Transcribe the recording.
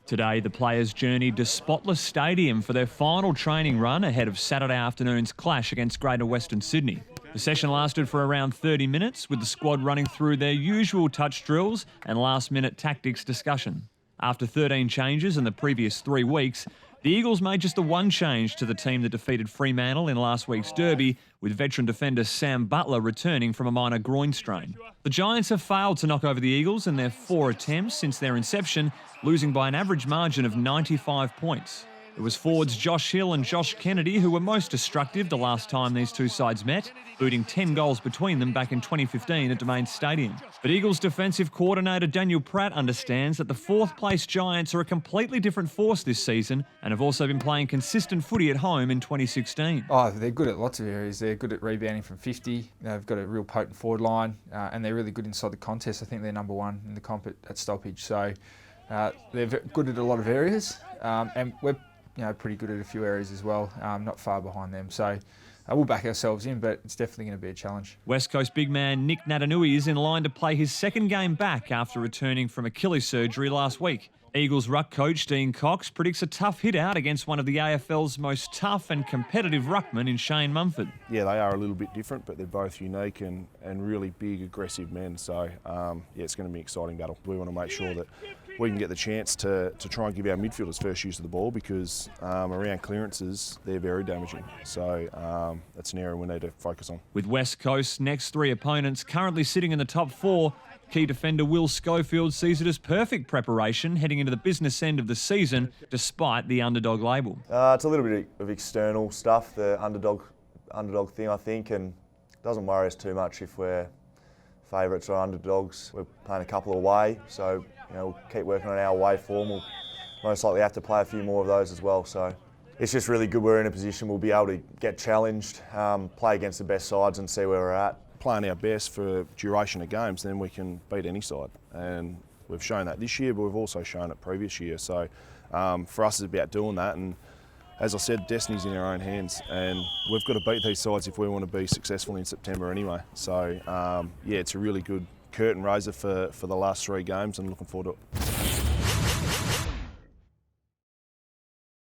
Today, the players journeyed to Spotless Stadium for their final training run ahead of Saturday afternoon's clash against Greater Western Sydney. The session lasted for around 30 minutes, with the squad running through their usual touch drills and last-minute tactics discussion. After 13 changes in the previous 3 weeks, the Eagles made just the one change to the team that defeated Fremantle in last week's derby, with veteran defender Sam Butler returning from a minor groin strain. The Giants have failed to knock over the Eagles in their 4 attempts since their inception, losing by an average margin of 95 points. It was forwards Josh Hill and Josh Kennedy who were most destructive the last time these two sides met, booting 10 goals between them back in 2015 at Domain Stadium. But Eagles defensive coordinator Daniel Pratt understands that the 4th place Giants are a completely different force this season and have also been playing consistent footy at home in 2016. Oh, they're good at lots of areas. They're good at rebounding from 50. They've got a real potent forward line, and they're really good inside the contest. I think they're number 1 in the comp at stoppage. So they're good at a lot of areas, and we're pretty good at a few areas as well, not far behind them. So we'll back ourselves in, but it's definitely going to be a challenge. West Coast big man Nick Natanui is in line to play his 2nd game back after returning from Achilles surgery last week. Eagles ruck coach Dean Cox predicts a tough hit out against one of the AFL's most tough and competitive ruckmen in Shane Mumford. Yeah, they are a little bit different, but they're both unique and really big, aggressive men. So, it's going to be an exciting battle. We want to make sure that we can get the chance to try and give our midfielders first use of the ball because around clearances, they're very damaging. So that's an area we need to focus on. With West Coast's next 3 opponents currently sitting in the top 4, key defender Will Schofield sees it as perfect preparation heading into the business end of the season, despite the underdog label. It's a little bit of external stuff, the underdog thing, I think, and it doesn't worry us too much if we're favourites or underdogs. We're playing a couple away, so we'll keep working on our away form. We'll most likely have to play a few more of those as well. So it's just really good we're in a position we'll be able to get challenged, play against the best sides and see where we're at. Playing our best for duration of games, then we can beat any side. And we've shown that this year, but we've also shown it previous year. So for us, it's about doing that. And as I said, destiny's in our own hands. And we've got to beat these sides if we want to be successful in September anyway. So, it's a really good curtain raiser for the last 3 games and looking forward to it.